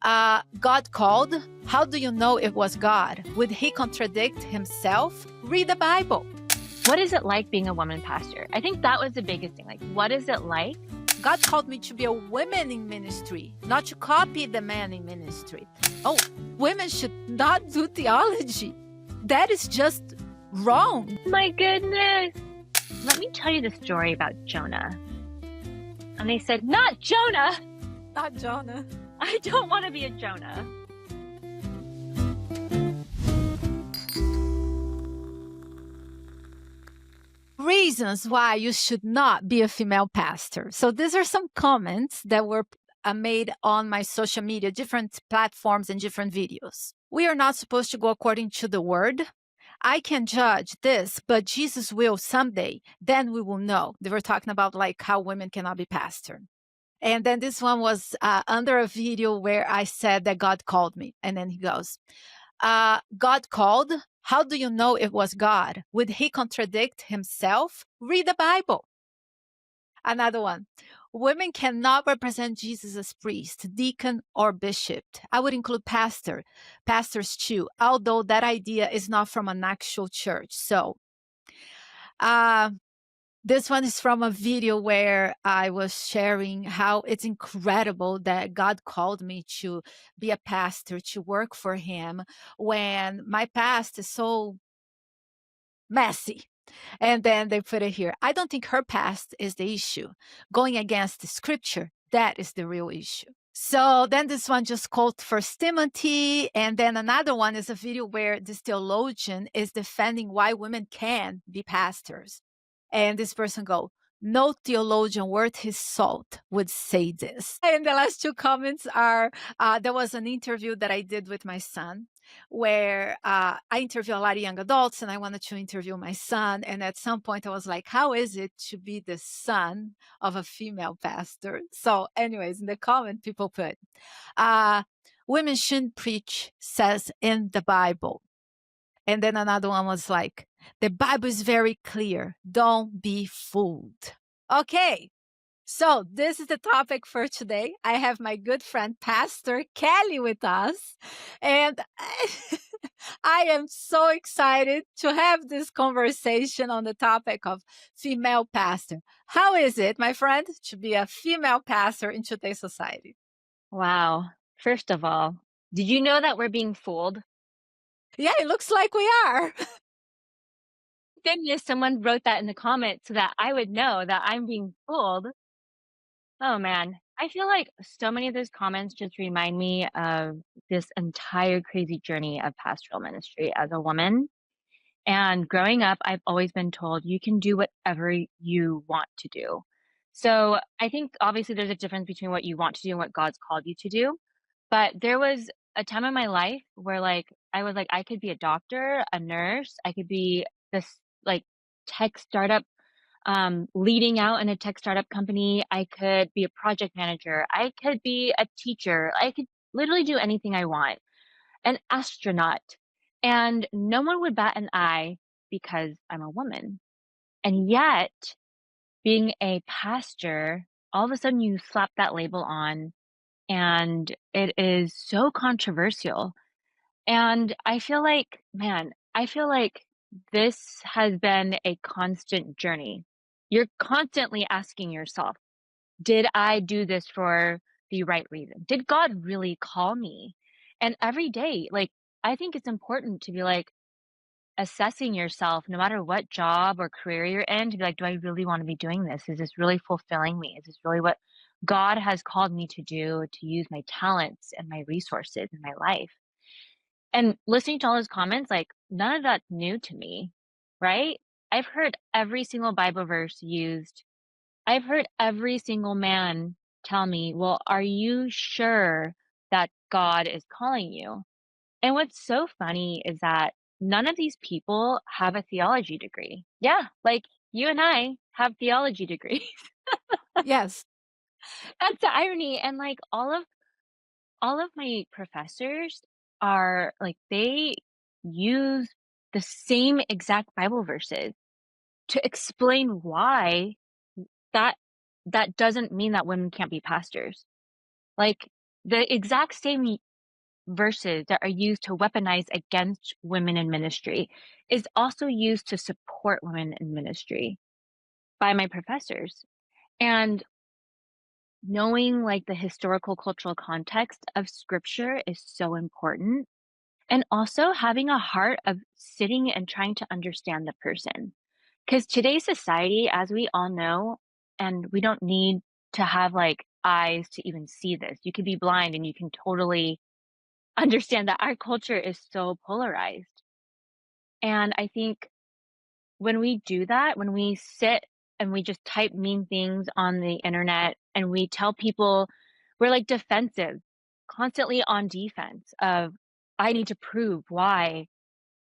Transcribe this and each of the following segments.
God called. How do you know it was God? Would he contradict himself? Read the Bible. What is it like being a woman pastor? I think that was the biggest thing. Like, what is it like? God called me to be a woman in ministry, not to copy the man in ministry. Oh, women should not do theology. That is just wrong. My goodness. Let me tell you the story about Jonah. And they said, not Jonah. Not Jonah. I don't want to be a Jonah. Reasons why you should not be a female pastor. So these are some comments that were made on my social media, different platforms and different videos. We are not supposed to go according to the word. I can judge this, but Jesus will someday. Then we will know. They were talking about like how women cannot be pastor. And then this one was under a video where I said that God called me. And then he goes, God called. How do you know it was God? Would he contradict himself? Read the Bible. Another one. Women cannot represent Jesus as priest, deacon, or bishop. I would include pastors too, although that idea is not from an actual church. So this one is from a video where I was sharing how it's incredible that God called me to be a pastor, to work for him when my past is so messy. And then they put it here. I don't think her past is the issue. Going against the scripture, that is the real issue. So then this one just quote First Timothy. And then another one is a video where this theologian is defending why women can be pastors. And this person go, no theologian worth his salt would say this. And the last two comments are, there was an interview that I did with my son where I interview a lot of young adults and I wanted to interview my son. And at some point I was like, how is it to be the son of a female pastor? So anyways, in the comment, people put, women shouldn't preach, says in the Bible. And then another one was like, the Bible is very clear. Don't be fooled. Okay. So this is the topic for today. I have my good friend, Pastor Kelly, with us. And I am so excited to have this conversation on the topic of female pastor. How is it, my friend, to be a female pastor in today's society? Wow. First of all, did you know that we're being fooled? Yeah, it looks like we are. Goodness, someone wrote that in the comments so that I would know that I'm being fooled. Oh man, I feel like so many of those comments just remind me of this entire crazy journey of pastoral ministry as a woman. And growing up, I've always been told you can do whatever you want to do. So I think obviously there's a difference between what you want to do and what God's called you to do. But there was a time in my life where like I was like I could be a doctor, a nurse, I could be this like tech startup leading out in a tech startup company. I could be a project manager. I could be a teacher. I could literally do anything I want. An astronaut. And no one would bat an eye because I'm a woman. And yet, being a pastor, all of a sudden you slap that label on, and it is so controversial. And I feel like, man, I feel like this has been a constant journey. You're constantly asking yourself, did I do this for the right reason? Did God really call me? And every day, like, I think it's important to be like assessing yourself, no matter what job or career you're in, to be like, do I really want to be doing this? Is this really fulfilling me? Is this really what God has called me to do, to use my talents and my resources in my life? And listening to all those comments, like, none of that's new to me, right? I've heard every single Bible verse used. I've heard every single man tell me, well, are you sure that God is calling you? And what's so funny is that none of these people have a theology degree. Yeah, like you and I have theology degrees. Yes. That's the irony. And like all of my professors are like they use the same exact Bible verses to explain why that that doesn't mean that women can't be pastors. Like The exact same verses that are used to weaponize against women in ministry is also used to support women in ministry by my professors. And knowing like the historical cultural context of scripture is so important. And also having a heart of sitting and trying to understand the person. Because today's society, as we all know, and we don't need to have like eyes to even see this. You could be blind and you can totally understand that our culture is so polarized. And I think when we do that, when we sit and we just type mean things on the internet and we tell people we're like defensive, constantly on defense of, I need to prove why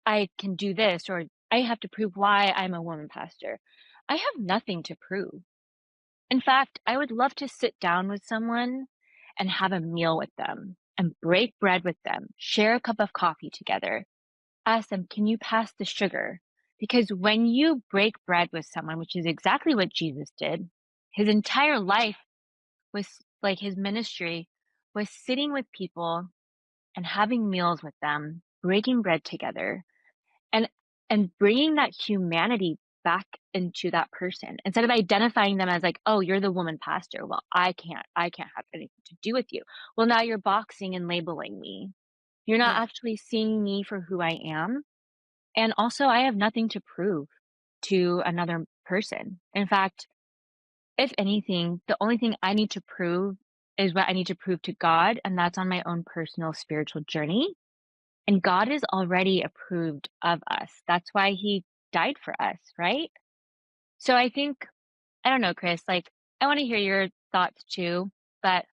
I can do this, or I have to prove why I'm a woman pastor. I have nothing to prove. In fact, I would love to sit down with someone and have a meal with them and break bread with them, share a cup of coffee together, ask them, can you pass the sugar? Because when you break bread with someone, which is exactly what Jesus did, his entire life was like his ministry was sitting with people and having meals with them, breaking bread together, and bringing that humanity back into that person instead of identifying them as like, oh, you're the woman pastor. Well, I can't have anything to do with you. Well, now you're boxing and labeling me. You're not Yeah. actually seeing me for who I am. And also, I have nothing to prove to another person. In fact, if anything, the only thing I need to prove is what I need to prove to God, and that's on my own personal spiritual journey. And God is already approved of us. That's why he died for us, right? So I think, I don't know, Chris, like, I want to hear your thoughts too. But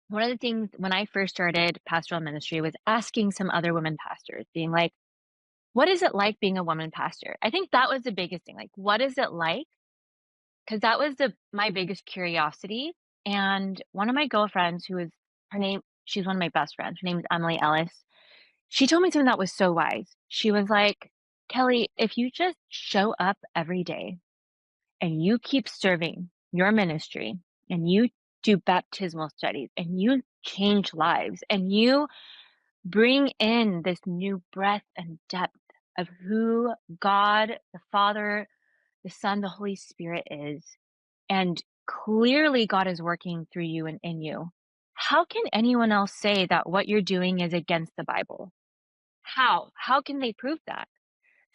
one of the things when I first started pastoral ministry was asking some other women pastors, being like, what is it like being a woman pastor? I think that was the biggest thing. Like, what is it like? Because that was my biggest curiosity. And one of my girlfriends, who is her name, she's one of my best friends. Her name is Emily Ellis. She told me something that was so wise. She was like, Kelly, if you just show up every day and you keep serving your ministry and you do baptismal studies and you change lives and you bring in this new breadth and depth of who God, the Father, the Son, the Holy Spirit is, and clearly God is working through you and in you. How can anyone else say that what you're doing is against the Bible? How? How can they prove that?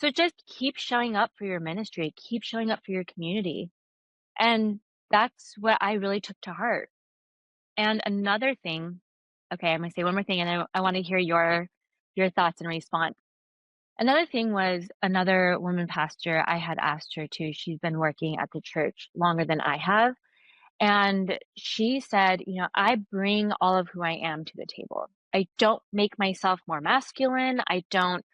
So just keep showing up for your ministry, keep showing up for your community. And that's what I really took to heart. And another thing, okay, I'm gonna say one more thing and I want to hear your thoughts and response. Another thing was another woman pastor, I had asked her to. She's been working at the church longer than I have. And she said, I bring all of who I am to the table. I don't make myself more masculine. I don't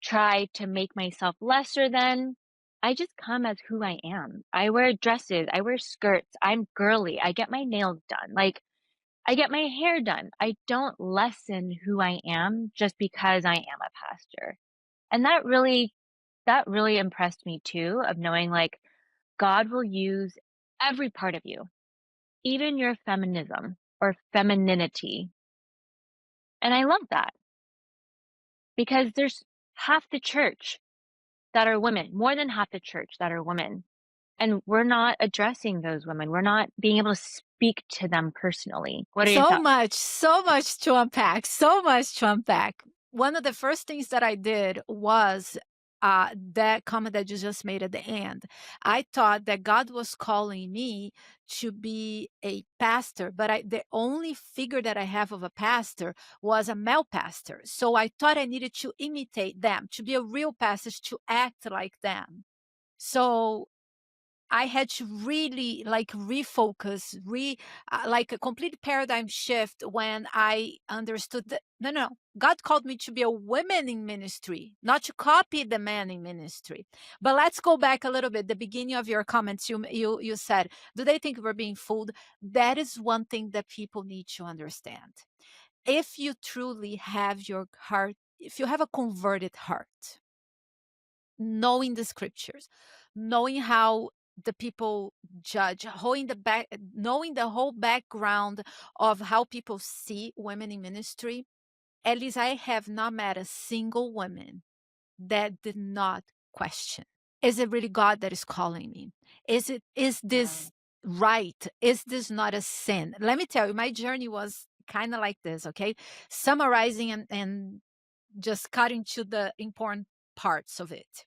try to make myself lesser than. I just come as who I am. I wear dresses, I wear skirts, I'm girly, I get my nails done, like, I get my hair done. I don't lessen who I am just because I am a pastor. And that really impressed me too, of knowing, like, God will use every part of you, even your feminism or femininity. And I love that because there's half the church that are women, more than half the church that are women. And we're not addressing those women. We're not being able to speak to them personally. What are your thoughts? So much to unpack, so much to unpack. One of the first things that I did was that comment that you just made at the end. I thought that God was calling me to be a pastor, but the only figure that I have of a pastor was a male pastor. So I thought I needed to imitate them, to be a real pastor, to act like them. So I had to really like refocus, like a complete paradigm shift when I understood that no, God called me to be a woman in ministry, not to copy the man in ministry. But let's go back a little bit. The beginning of your comments, you said, do they think we're being fooled? That is one thing that people need to understand. If you truly have your heart, if you have a converted heart, knowing the scriptures, knowing how the people judge, knowing the whole background of how people see women in ministry, at least I have not met a single woman that did not question. Is it really God that is calling me? Is Wow. this right? Is this not a sin? Let me tell you, my journey was kind of like this, okay? Summarizing and just cutting to the important parts of it.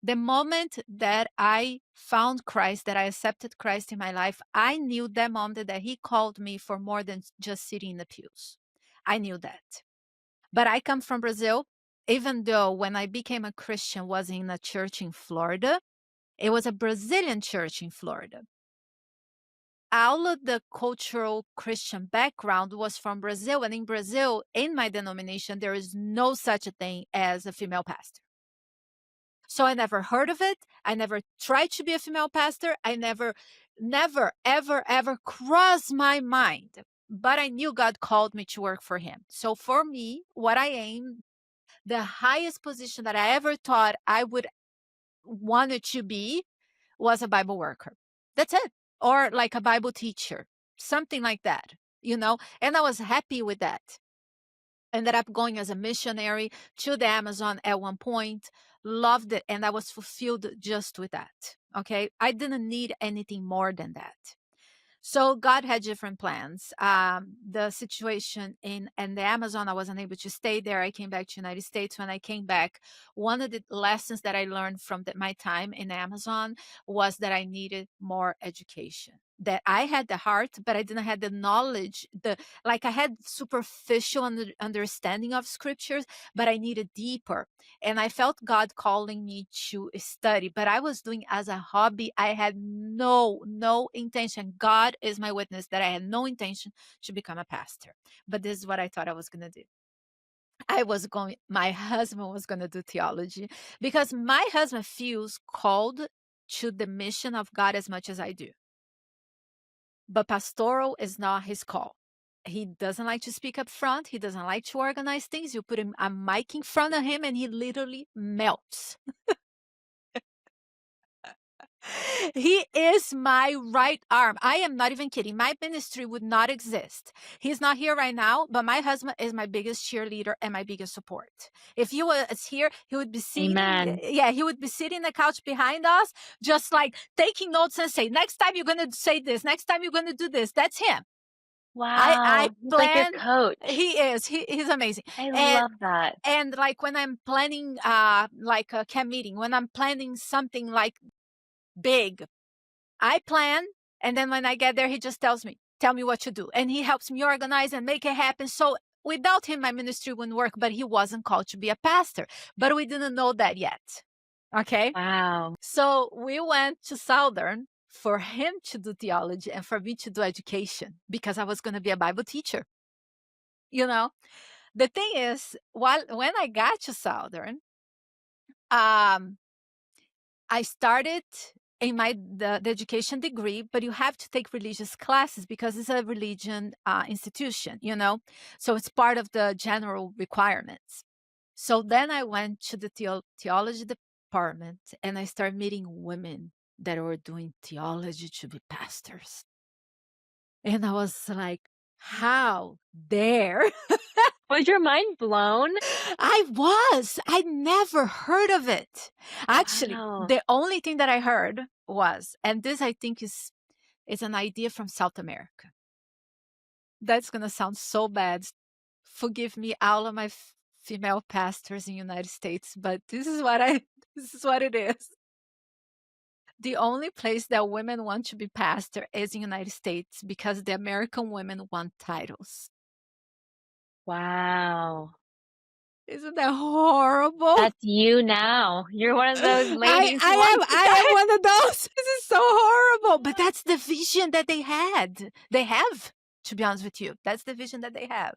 The moment that I found Christ, that I accepted Christ in my life, I knew that moment that He called me for more than just sitting in the pews. I knew that. But I come from Brazil, even though when I became a Christian was in a church in Florida, it was a Brazilian church in Florida. All of the cultural Christian background was from Brazil. And in Brazil, in my denomination, there is no such a thing as a female pastor. So I never heard of it. I never tried to be a female pastor. I never, ever, ever crossed my mind. But I knew God called me to work for Him. So for me, what I aim, the highest position that I ever thought I would wanted to be was a Bible worker. That's it. Or like a Bible teacher, something like that, and I was happy with that. Ended up going as a missionary to the Amazon at one point, loved it, and I was fulfilled just with that. Okay. I didn't need anything more than that. So God had different plans. The situation in the Amazon, I wasn't able to stay there. I came back to United States. When I came back, one of the lessons that I learned from my time in Amazon was that I needed more education. That I had the heart, but I didn't have the knowledge. I had superficial understanding of scriptures, but I needed deeper. And I felt God calling me to study, but I was doing as a hobby. I had no intention. God is my witness that I had no intention to become a pastor. But this is what I thought I was going to do. My husband was going to do theology because my husband feels called to the mission of God as much as I do. But pastoral is not his call. He doesn't like to speak up front. He doesn't like to organize things. You put a mic in front of him and he literally melts. He is my right arm. I am not even kidding. My ministry would not exist. He's not here right now, but my husband is my biggest cheerleader and my biggest support. If he was here, he would be sitting, Amen. yeah, he would be sitting in the couch behind us, just like taking notes and say, next time you're going to say this, next time you're going to do this. That's him. I Wow. He's like your plan. coach. He's amazing. I And love that. like when I'm planning like a camp meeting, when I'm planning something like big, I plan, and then when I get there, he just tell me what to do. And he helps me organize and make it happen. So without him, my ministry wouldn't work, but he wasn't called to be a pastor. But we didn't know that yet. Okay. Wow. So we went to Southern for him to do theology and for me to do education because I was going to be a Bible teacher. You know, the thing is, when I got to Southern, um, I started in the education degree, but you have to take religious classes because it's a religion institution, so it's part of the general requirements. So then I went to the theology department and I started meeting women that were doing theology to be pastors. And I was like, how dare Was your mind blown? I never heard of it. Actually, Wow. the only thing that I heard was, and this I think is an idea from South America. That's going to sound so bad. Forgive me, all of my female pastors in United States, but this is what it is. The only place that women want to be pastor is in United States because the American women want titles. Wow. Isn't that horrible? That's you now. You're one of those I ladies who I am wants to I am die. one of those. This is so horrible, but that's the vision that they had. They have, to be honest with you. That's the vision that they have.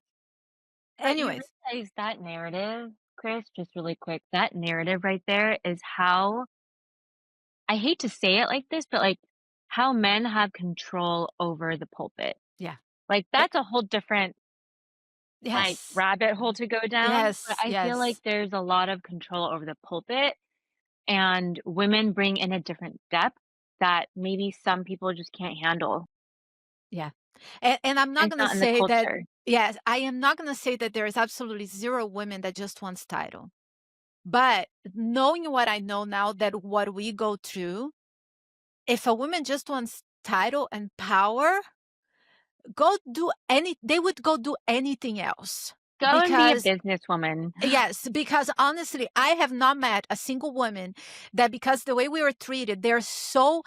But you Anyways, realize that narrative, Chris, just really quick, that narrative right there is how I hate to say it like this, but like how men have control over the pulpit. yeah. Like Eh, that's a whole different like yes. rabbit hole to go down. But Yes, I feel like yes. there's a lot of control over the pulpit and women bring in a different depth. that maybe some people just can't handle. Yeah. And I'm not It's gonna not in the say that. culture. Yes, I am not gonna say that there is absolutely 0 women that just wants title. But knowing what I know now, that what we go through, if a woman just wants title and power, go do they would go do anything else. Go and be a Because businesswoman. yes, because honestly, I have not met a single woman that, because the way we were treated, they're so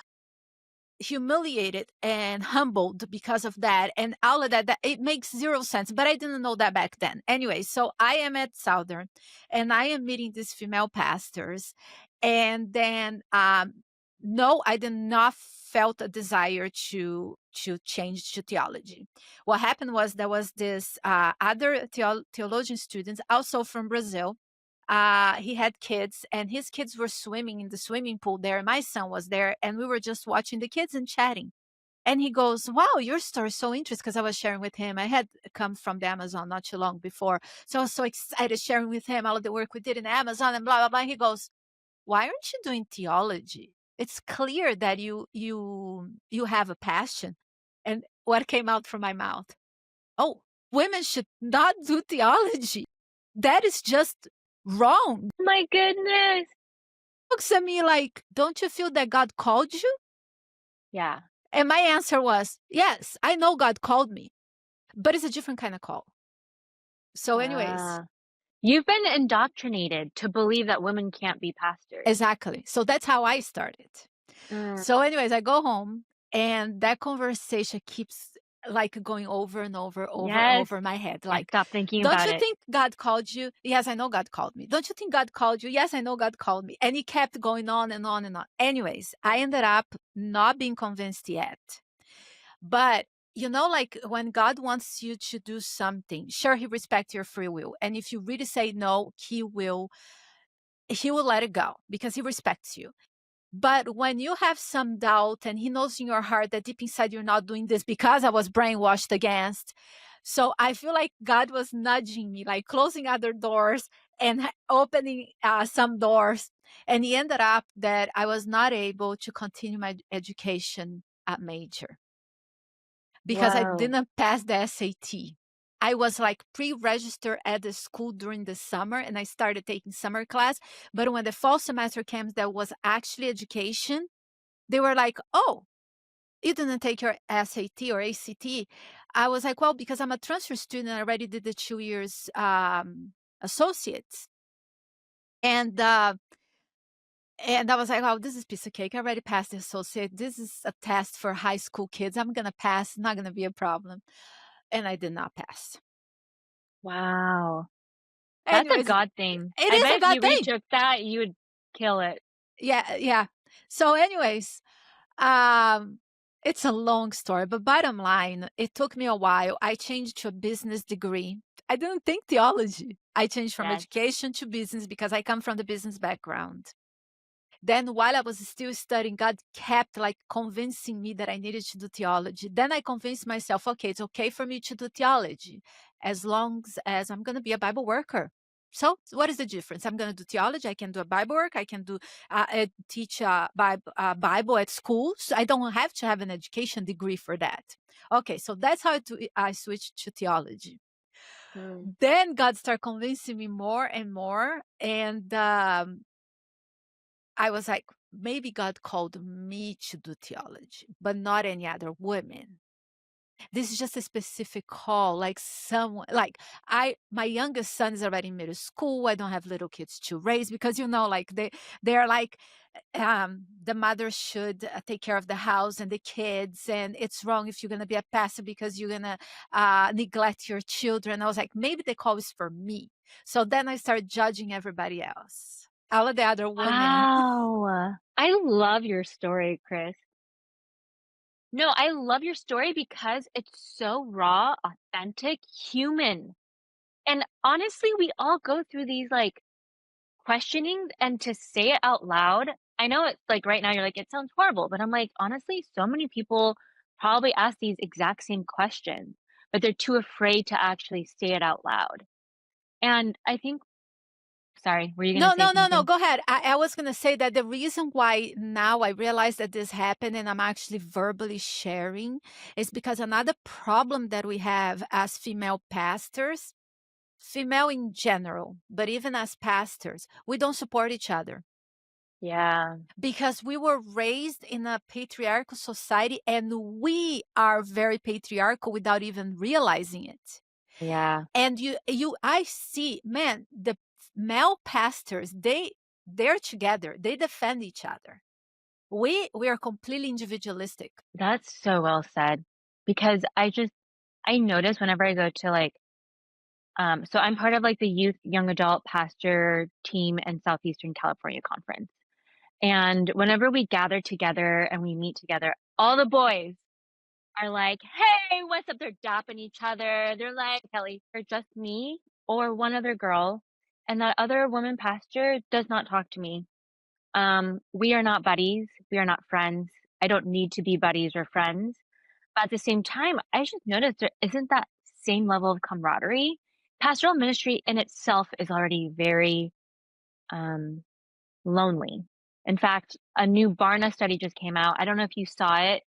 humiliated and humbled because of that and all of that, that it makes 0 sense, but I didn't know that back then. Anyway, so I am at Southern and I am meeting these female pastors, and then no, I did not felt a desire to change to theology. What happened was there was this other theologian students also from Brazil. He had kids, and his kids were swimming in the swimming pool there. My son was there, and we were just watching the kids and chatting. And he goes, "Wow, your story is so interesting." Because I was sharing with him. I had come from the Amazon not too long before. So I was so excited sharing with him all of the work we did in Amazon and blah, blah, blah. He goes, "Why aren't you doing theology? It's clear that you have a passion." And what came out from my mouth? "Oh, women should not do theology. That is just wrong." My goodness. Looks at me like, "Don't you feel that God called you?" Yeah. And my answer was, "Yes, I know God called me, but it's a different kind of call." So anyways, Ah. You've been indoctrinated to believe that women can't be pastors. exactly. So that's how I started. Mm, So anyways, I go home and that conversation keeps like going over and over and yes. over my head. Can't Like, stop thinking "Don't about you it. think God called you?" "Yes, I know God called me." "Don't you think God called you?" "Yes, I know God called me." And it kept going on and on and on. Anyways, I ended up not being convinced yet. But like when God wants you to do something, sure, he respects your free will. And if you really say no, he will let it go because he respects you. But when you have some doubt and he knows in your heart that deep inside you're not doing this because I was brainwashed against. So I feel like God was nudging me, like closing other doors and opening some doors. And he ended up that I was not able to continue my education at major because I Whoa. didn't pass the SAT. I was like pre-registered at the school during the summer and I started taking summer class. But when the fall semester came, that was actually education. They were like, "Oh, you didn't take your SAT or ACT." I was like, "Well, because I'm a transfer student, I already did the 2 years associates." And I was like, "Oh, this is piece of cake. I already passed the associate. This is a test for high school kids. I'm gonna pass. Not gonna be a problem." And I did not pass. Wow. That's a Anyways, God thing. it I is bet a if God you thing. retook that, you would kill it. Yeah, yeah. So anyways, um, it's a long story, but bottom line, it took me a while. I changed to a business degree. I didn't think theology. I changed from Yes. education to business because I come from the business background. Then while I was still studying, God kept like convincing me that I needed to do theology. Then I convinced myself, okay, it's okay for me to do theology as long as I'm going to be a Bible worker. So what is the difference? I'm going to do theology. I can do a Bible work. I can do teach Bible at school. So I don't have to have an education degree for that. Okay, so that's how I switched to theology. Mm. Then God started convincing me more and more, and I was like, maybe God called me to do theology, but not any other women. This is just a specific call, like someone like my youngest son is already in middle school. I don't have little kids to raise because like they're like the mother should take care of the house and the kids, and it's wrong if you're gonna be a pastor because you're gonna neglect your children. I was like, maybe the call is for me. So then I started judging everybody else, all of the other women. Wow. I love your story, Chris. No, I love your story because it's so raw, authentic, human. And honestly, we all go through these like questioning and to say it out loud. I know it's like right now you're like, it sounds horrible, but I'm like, honestly, so many people probably ask these exact same questions, but they're too afraid to actually say it out loud. And I think Sorry, were you gonna No, say no, no, no, something? go ahead. I was gonna say that the reason why now I realize that this happened and I'm actually verbally sharing is because another problem that we have as female pastors, female in general, but even as pastors, we don't support each other Yeah, because we were raised in a patriarchal society and we are very patriarchal without even realizing it. yeah. And I see, man, the male pastors, they're together, they defend each other. We are completely individualistic. That's so well said because I notice whenever I go to, like, so I'm part of, like, the youth young adult pastor team in Southeastern California conference, and whenever we gather together and we meet together, all the boys are like, "Hey, what's up?" They're dapping each other. They're like, "Kelly, you're just me or one other girl, and that other woman pastor does not talk to me. We are not buddies. We are not friends. I don't need to be buddies or friends." But at the same time, I just noticed there isn't that same level of camaraderie. Pastoral ministry in itself is already very um, lonely. In fact, a new Barna study just came out. I don't know if you saw it,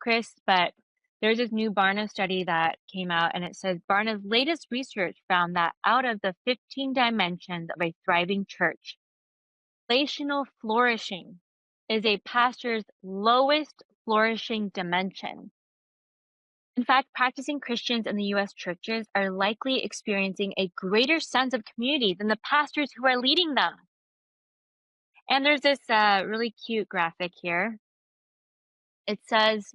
Chris, but there's this new Barna study that came out, and it says Barna's latest research found that out of the 15 dimensions of a thriving church, relational flourishing is a pastor's lowest flourishing dimension. In fact, practicing Christians in the US churches are likely experiencing a greater sense of community than the pastors who are leading them. And there's this really cute graphic here. It says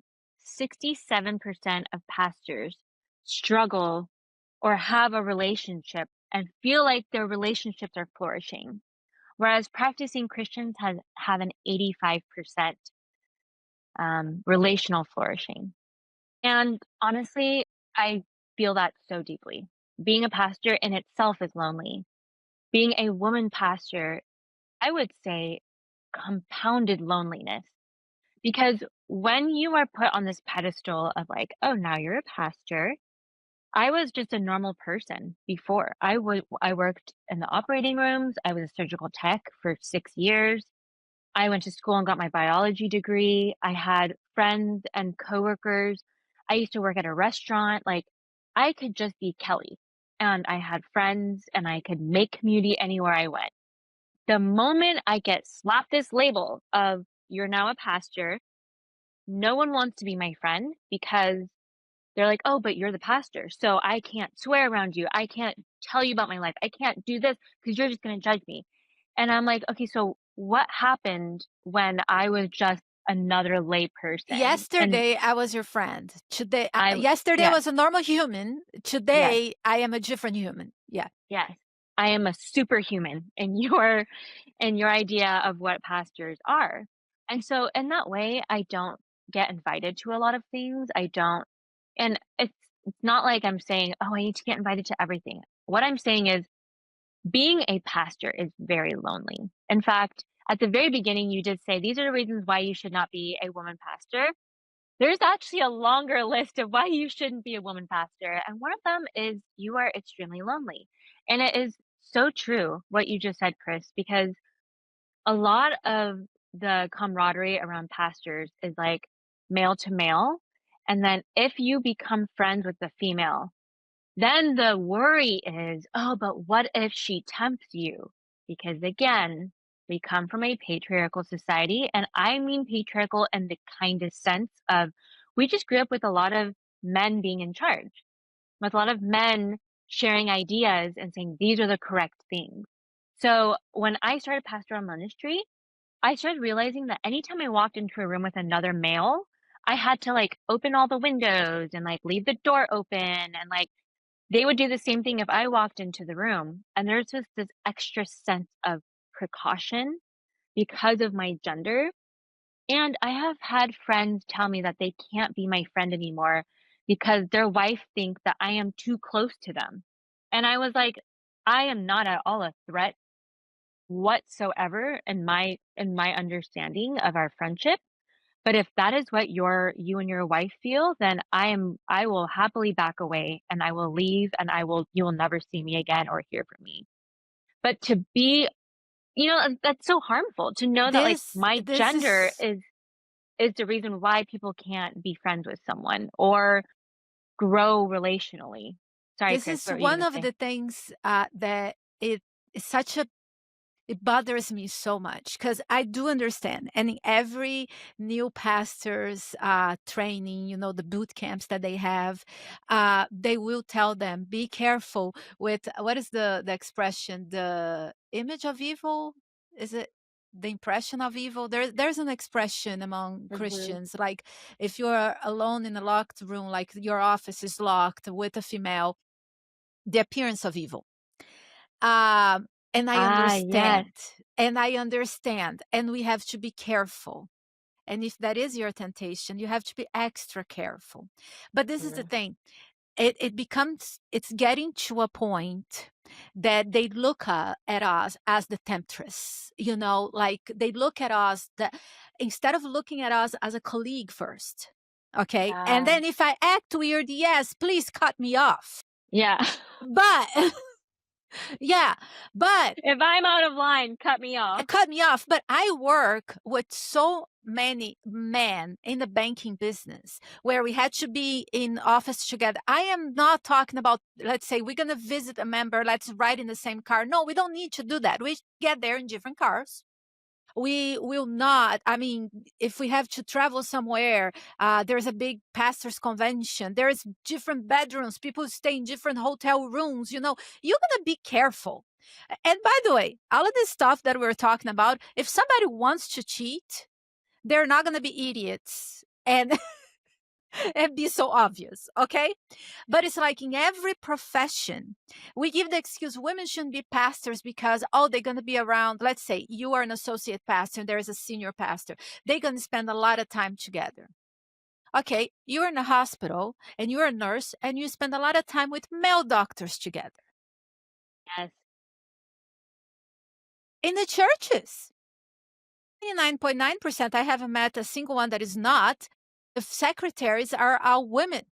67% of pastors struggle or have a relationship and feel like their relationships are flourishing, whereas practicing Christians have an 85% relational flourishing. And honestly, I feel that so deeply. Being a pastor in itself is lonely. Being a woman pastor, I would say compounded loneliness. Because when you are put on this pedestal of like, oh, now you're a pastor, I was just a normal person before. I worked in the operating rooms. I was a surgical tech for 6 years. I went to school and got my biology degree. I had friends and coworkers. I used to work at a restaurant. Like, I could just be Kelly. And I had friends and I could make community anywhere I went. The moment I get slapped this label of you're now a pastor, no one wants to be my friend because they're like, "Oh, but you're the pastor, so I can't swear around you. I can't tell you about my life. I can't do this because you're just gonna judge me." And I'm like, "Okay, so what happened when I was just another lay person?" And Yesterday, I was your friend. Today, I yesterday I yes, was a normal human. yes, Today, I am a different human. Yeah. yes. I am a superhuman in your idea of what pastors are. And so in that way, I don't get invited to a lot of things. I don't and it's not like I'm saying, "Oh, I need to get invited to everything." What I'm saying is being a pastor is very lonely. In fact, at the very beginning, you did say, "These are the reasons why you should not be a woman pastor." There's actually a longer list of why you shouldn't be a woman pastor, and one of them is you are extremely lonely. And it is so true what you just said, Chris, because a lot of the camaraderie around pastors is like male to male. And then if you become friends with the female, then the worry is, "Oh, but what if she tempts you?" Because again, we come from a patriarchal society, and I mean patriarchal in the kindest sense of we just grew up with a lot of men being in charge, with a lot of men sharing ideas and saying these are the correct things. So when I started pastoral ministry, I started realizing that anytime I walked into a room with another male, I had to like open all the windows and like leave the door open and like they would do the same thing if I walked into the room, and there's just this extra sense of precaution because of my gender, and I have had friends tell me that they can't be my friend anymore because their wife thinks that I am too close to them, and I was like, "I am not at all a threat whatsoever in my understanding of our friendship, but if that is what you and your wife feel, then I will happily back away and I will leave and you will never see me again or hear from me." But to be that's so harmful to know that, like, my this gender is is the reason why people can't be friends with someone or grow relationally. Sorry, this Chris, is what were you one gonna of say? the things, that it is such a it bothers me so much because I do understand. And in every new pastor's training, the boot camps that they have, they will tell them, be careful with what is the expression? The image of evil? Is it the impression of evil? There's an expression among Mhm. Christians, like if you're alone in a locked room, like your office is locked with a female, the appearance of evil. Um, and I Ah, yes. understand, and I understand, and we have to be careful. And if that is your temptation, you have to be extra careful. But this is the True. thing. It's getting to a point that they look at us as the temptress, like they look at us that instead of looking at us as a colleague first. Okay. And Yeah. then if I act weird, yes, please cut me off. Yeah. But yeah, but If I'm out of line, cut me off. cut me off. But I work with so many men in the banking business where we had to be in office together. I am not talking about, let's say, we're going to visit a member, let's ride in the same car. No, we don't need to do that. We get there in different cars. We will not, I mean, if we have to travel somewhere, there's a big pastors convention, there's different bedrooms, people stay in different hotel rooms, you're gonna be careful. And by the way, all of this stuff that we're talking about, if somebody wants to cheat, they're not gonna be idiots and and be so obvious, okay? But it's like in every profession, we give the excuse women shouldn't be pastors because, oh, they're going to be around. Let's say you are an associate pastor and there is a senior pastor. They're going to spend a lot of time together. Okay, you're in a hospital and you're a nurse and you spend a lot of time with male doctors together. Yes. In the churches, 99.9%, I haven't met a single one that is not. The secretaries are all women.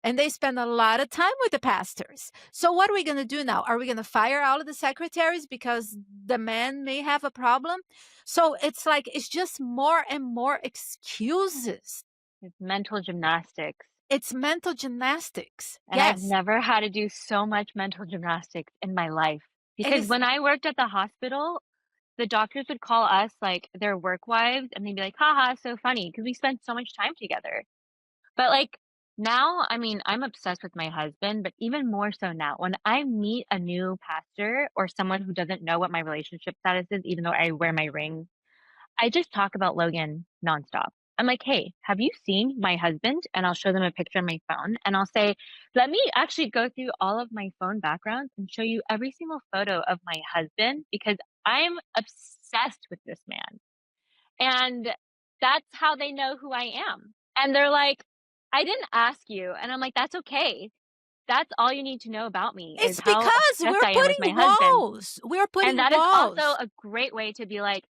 And they spend a lot of time with the pastors. So what are we going to do now? Are we going to fire all of the secretaries because the men may have a problem? So it's like it's just more and more excuses. It's mental gymnastics. It's mental gymnastics. And I've Yes. never had to do so much mental gymnastics in my life. And Because it's when I worked at the hospital, the doctors would call us, like, their work wives, and they'd be like, "Haha, so funny," because we spent so much time together. But, like, now, I mean, I'm obsessed with my husband, but even more so now, when I meet a new pastor or someone who doesn't know what my relationship status is, even though I wear my ring, I just talk about Logan nonstop. I'm like, "Hey, have you seen my husband?" And I'll show them a picture on my phone, and I'll say, "Let me actually go through all of my phone backgrounds and show you every single photo of my husband because I'm obsessed with this man." And that's how they know who I am. And they're like, "I didn't ask you." And I'm like, "That's okay. That's all you need to know about me is it's how because obsessed we're I am with my putting husband." walls. We're And putting that is also walls. a great way to be like,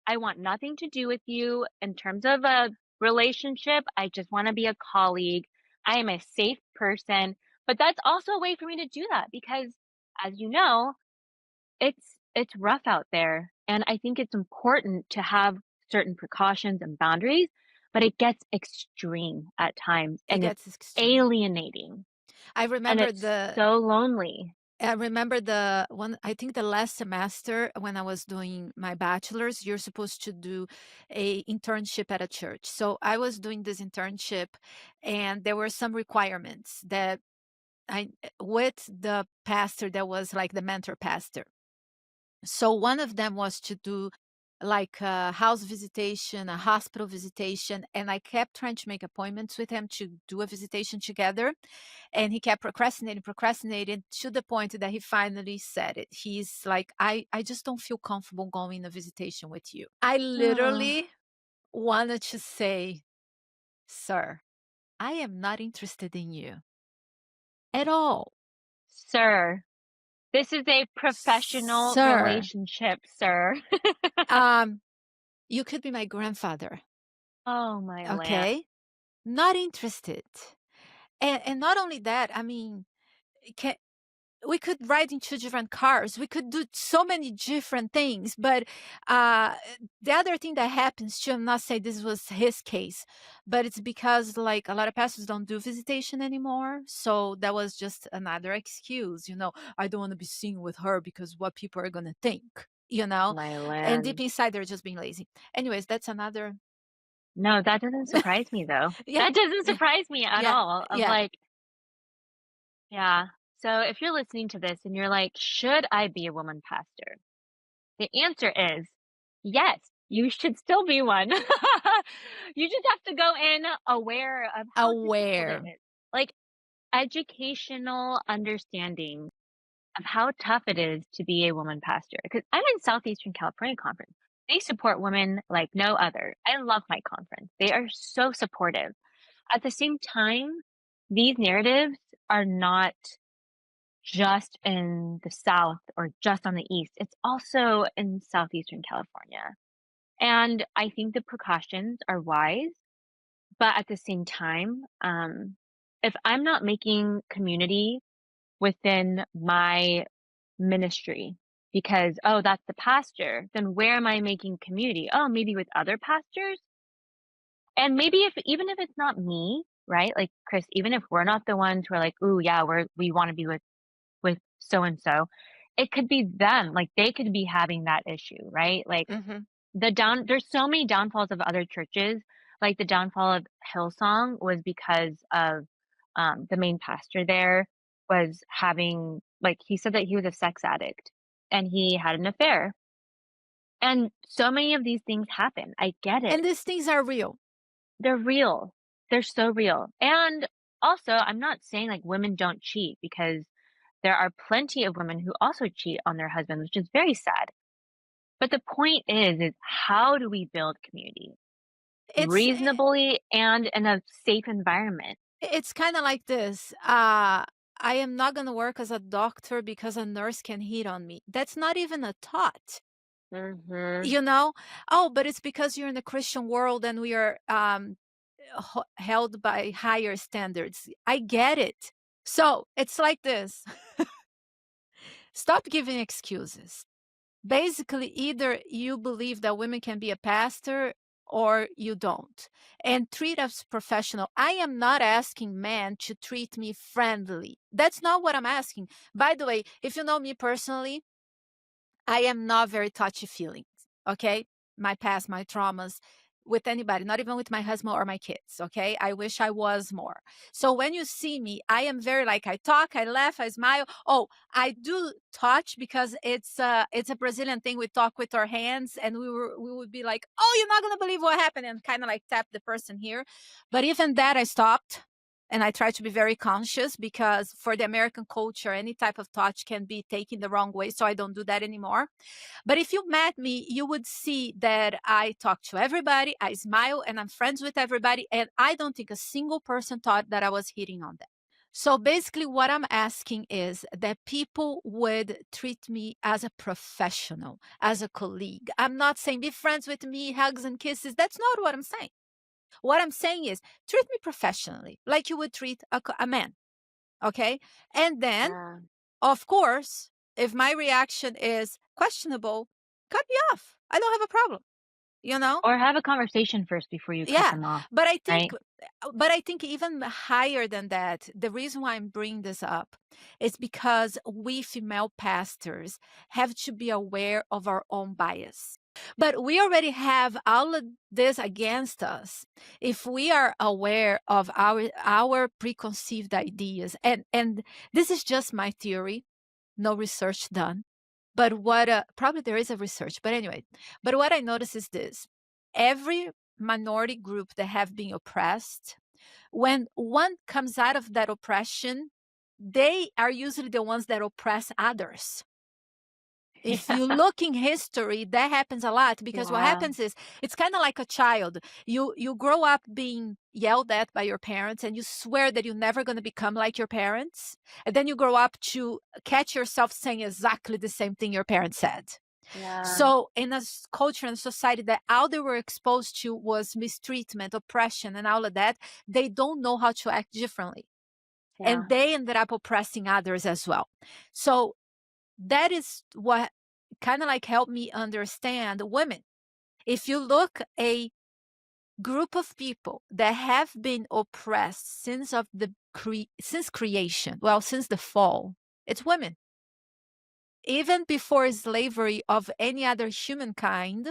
I want nothing to do with you in terms of a relationship. I just want to be a colleague. I am a safe person. But that's also a way for me to do that because, as you know, it's rough out there. And I think it's important to have certain precautions and boundaries, but it gets extreme at times It and it's gets extreme. alienating I and remember it's the so lonely. I remember the one, I think the last semester when I was doing my bachelor's, you're supposed to do a internship at a church. So I was doing this internship and there were some requirements that I with the pastor that was like the mentor pastor. So one of them was to do like a house visitation, a hospital visitation, and I kept trying to make appointments with him to do a visitation together, and he kept procrastinating, procrastinating to the point that he finally said it. He's like, I just don't feel comfortable going on a visitation with you. I Oh, literally wanted to say, sir, I am not interested in you at all. sir, this is a professional Sir, relationship, sir. um, you could be my grandfather, Oh my land. okay? Not interested. And not only that, I mean, can, we could ride in 2 different cars. We could do so many different things, but, uh, the other thing that happens too, I'm not saying this was his case, but it's because, like, a lot of pastors don't do visitation anymore, so that was just another excuse, "I don't wanna be seen with her because what people are gonna think," My and deep land. inside, they're just being lazy. Anyways, that's another. No, that doesn't surprise me though. Yeah, That doesn't yeah, surprise me at yeah, all of yeah, like, yeah. So if you're listening to this and you're like, "Should I be a woman pastor?" The answer is yes, you should still be one. You just have to go in aware of how difficult it aware. is. Like, educational understanding of how tough it is to be a woman pastor. Because I'm in Southeastern California conference. They support women like no other. I love my conference. They are so supportive. At the same time, these narratives are not just in the South or just on the East. It's also in Southeastern California. And I think the precautions are wise, but at the same time, if I'm not making community within my ministry because, oh, that's the pastor, then where am I making community? Oh, maybe with other pastors? And maybe if even if it's not me, right? Like Chris, even if we're not the ones who are like, "Ooh, yeah, we want to be with so and so," it could be them. Like they could be having that issue, right? Like Mhm. there's so many downfalls of other churches. Like the downfall of Hillsong was because of the main pastor there was having like he said that he was a sex addict and he had an affair. And so many of these things happen. I get And it. these things are real. They're real. They're so real. And also, I'm not saying like women don't cheat because there are plenty of women who also cheat on their husbands, which is very sad. But the point is how do we build community It's reasonably and in a safe environment? it's kinda like this, I am not gonna work as a doctor because a nurse can hit on me. That's not even a thought, Mhm. you know? "Oh, but it's because you're in the Christian world and we are, held by higher standards." I get it. So, it's like this, stop giving excuses. Basically, either you believe that women can be a pastor or you don't. And treat us professional. I am not asking men to treat me friendly. That's not what I'm asking. By the way, if you know me personally, I am not very touchy feelings, okay? My past, my traumas with anybody, not even with my husband or my kids, okay? I wish I was more. So when you see me, I am very like I talk, I laugh, I smile. Oh, I do touch because it's a Brazilian thing. We talk with our hands and we would be like, "Oh, you're not going to believe what happened," and kind of like tap the person here. But even that I stopped. And I try to be very conscious because for the American culture, any type of touch can be taken the wrong way. So I don't do that anymore. But if you met me, you would see that I talk to everybody, I smile, and I'm friends with everybody. And I don't think a single person thought that I was hitting on them. So basically, what I'm asking is that people would treat me as a professional, as a colleague. I'm not saying be friends with me, hugs and kisses. That's not what I'm saying. What I'm saying is treat me professionally, like you would treat a man. Okay. And then Yeah. of course, if my reaction is questionable, cut me off. I don't have a problem, you know? Or have a conversation first before you cut Yeah, them off, but I think right? even higher than that, the reason why I'm bringing this up is because we female pastors have to be aware of our own bias. But we already have all of this against us if we are aware of our preconceived ideas. And this is just my theory, no research done. But what probably there is a research, but anyway, but what I notice is this: every minority group that have been oppressed, when one comes out of that oppression, they are usually the ones that oppress others. If you Yeah. look in history, that happens a lot because what Yeah. happens is it's kind of like a child. You grow up being yelled at by your parents and you swear that you're never going to become like your parents. And then you grow up to catch yourself saying exactly the same thing your parents said. Yeah. So in a culture and society that all they were exposed to was mistreatment, oppression, and all of that, they don't know how to act differently. Yeah. and they ended up oppressing others as well. So that is what kind of like helped me understand women. If you look a group of people that have been oppressed since creation, well, since the fall, it's women. Even before slavery of any other humankind,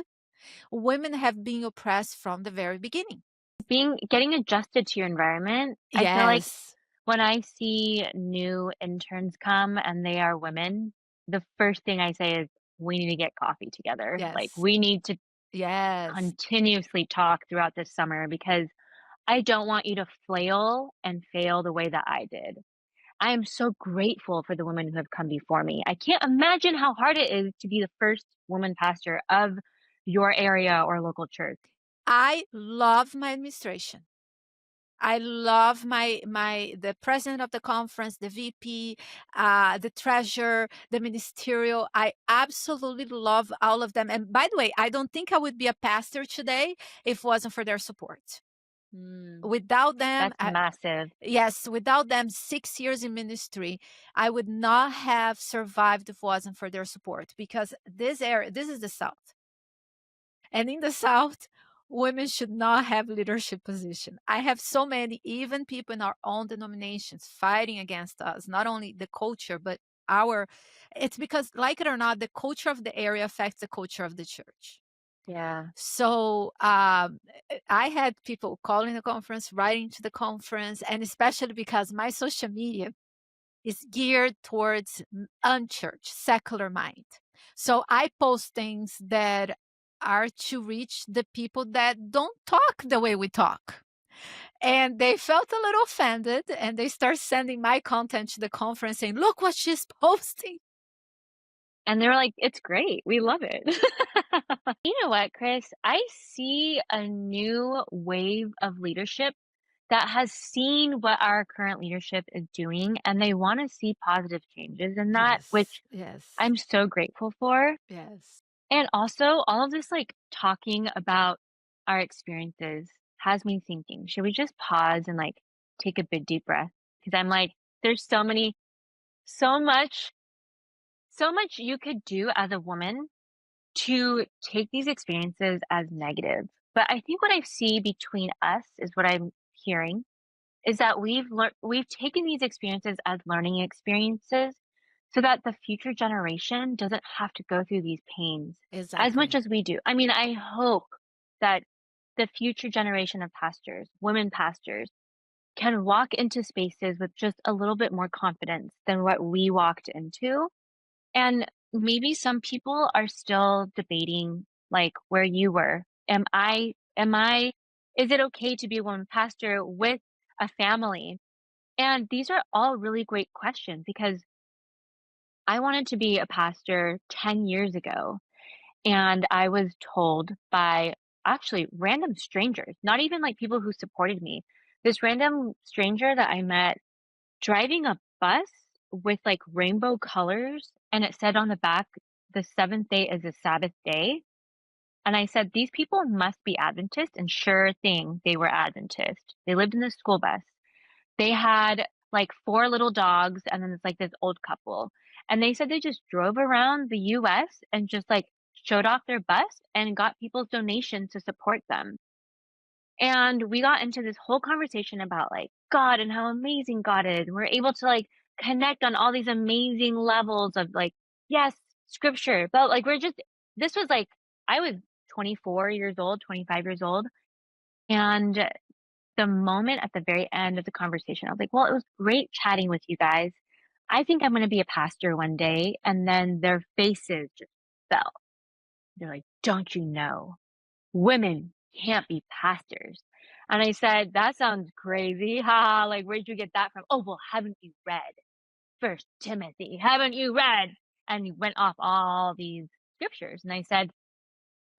women have been oppressed from the very beginning. Getting adjusted to your environment, I feel like Yes, when I see new interns come and they are women, the first thing I say is, "We need to get coffee together." Like, yes, we need to yes. continuously talk throughout this summer because I don't want you to flail and fail the way that I did. I am so grateful for the women who have come before me. I can't imagine how hard it is to be the first woman pastor of your area or local church. I love my administration. I love my the president of the conference, the VP, the treasurer, the ministerial. I absolutely love all of them. And by the way, I don't think I would be a pastor today if it wasn't for their support. Mm, Without them, that's massive. yes, without them, 6 years in ministry, I would not have survived if it wasn't for their support. Because this area, this is the South, and in the South, women should not have leadership position. I have so many, even people in our own denominations, fighting against us. Not only the culture, but our. It's because, like it or not, the culture of the area affects the culture of the church. Yeah. So I had people calling the conference, writing to the conference, and especially because my social media is geared towards unchurched, secular mind. So I post things that are to reach the people that don't talk the way we talk. And they felt a little offended and they start sending my content to the conference saying, look what she's posting. And they're like, "It's great. We love it." You know what, Chris? I see a new wave of leadership that has seen what our current leadership is doing, and they wanna see positive changes in that, Yes, which yes, I'm so grateful for. yes, And also, all of this, like, talking about our experiences has me thinking, should we just pause and, like, take a big deep breath? Because 'Cause I'm like, there's so much so much you could do as a woman to take these experiences as negative. But I think what I see between us is what I'm hearing is that we've taken these experiences as learning experiences so that the future generation doesn't have to go through these pains as much exactly. as we do. I mean, I hope that the future generation of pastors, women pastors, can walk into spaces with just a little bit more confidence than what we walked into. And maybe some people are still debating, like, where you were. Is it okay to be a woman pastor with a family? And these are all really great questions because I wanted to be a pastor 10 years ago, and I was told by actually random strangers, not even like people who supported me. This random stranger that I met driving a bus with, like, rainbow colors, and it said on the back, "The 7th day is a Sabbath day," and I said, "These people must be Adventist," and sure thing, they were Adventist. They lived in this school bus. They had, like, 4 little dogs, and then it's, like, this old couple, and they said they just drove around the US and just, like, showed off their bus and got people's donations to support them. And we got into this whole conversation about, like, God and how amazing God is. We're able to, like, connect on all these amazing levels of, like, yes, scripture, but, like, this was, like, I was 24 years old, 25 years old, and the moment at the very end of the conversation, I was like, "Well, it was great chatting with you guys. I think I'm gonna be a pastor one day," and then their faces just fell. They're like, "Don't you know? Women can't be pastors." And I said, "That sounds crazy. Ha, like, where'd you get that from?" "Oh, well, haven't you read First Timothy? Haven't you read?" And he went off all these scriptures. And I said,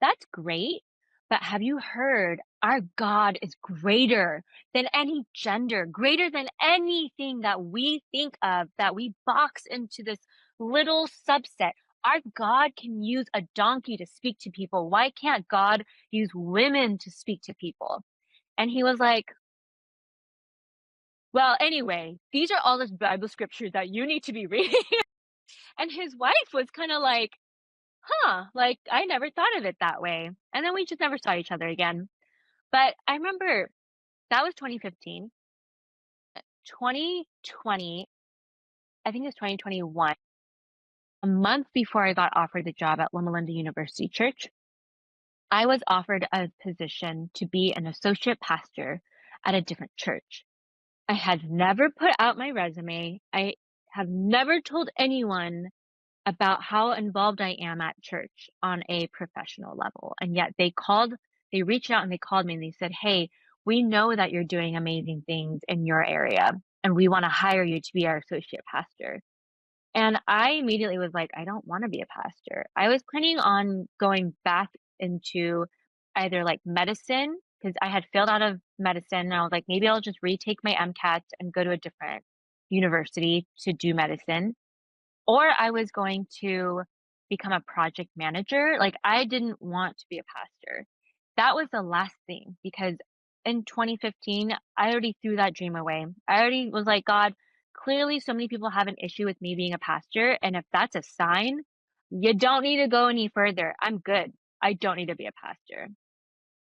"That's great, but have you heard our God is greater than any gender, greater than anything that we think of, that we box into this little subset. Our God can use a donkey to speak to people. Why can't God use women to speak to people?" And he was like, Well, anyway, these are all the Bible scriptures that you need to be reading. And his wife was kinda like, "Huh, like, I never thought of it that way." And then we just never saw each other again. But I remember that was 2015. 2020, I think it was 2021, a month before I got offered the job at Loma Linda University Church, I was offered a position to be an associate pastor at a different church. I had never put out my resume. I have never told anyone about how involved I am at church on a professional level. And yet they reached out and they called me and they said, "Hey, we know that you're doing amazing things in your area and we want to hire you to be our associate pastor." And I immediately was like, I don't want to be a pastor. I was planning on going back into either like medicine because I had failed out of medicine. And I was like, maybe I'll just retake my MCAT and go to a different university to do medicine, or I was going to become a project manager. Like, I didn't want to be a pastor. That was the last thing because in 2015, I already threw that dream away. I already was like, God, clearly so many people have an issue with me being a pastor. And if that's a sign, you don't need to go any further. I'm good. I don't need to be a pastor.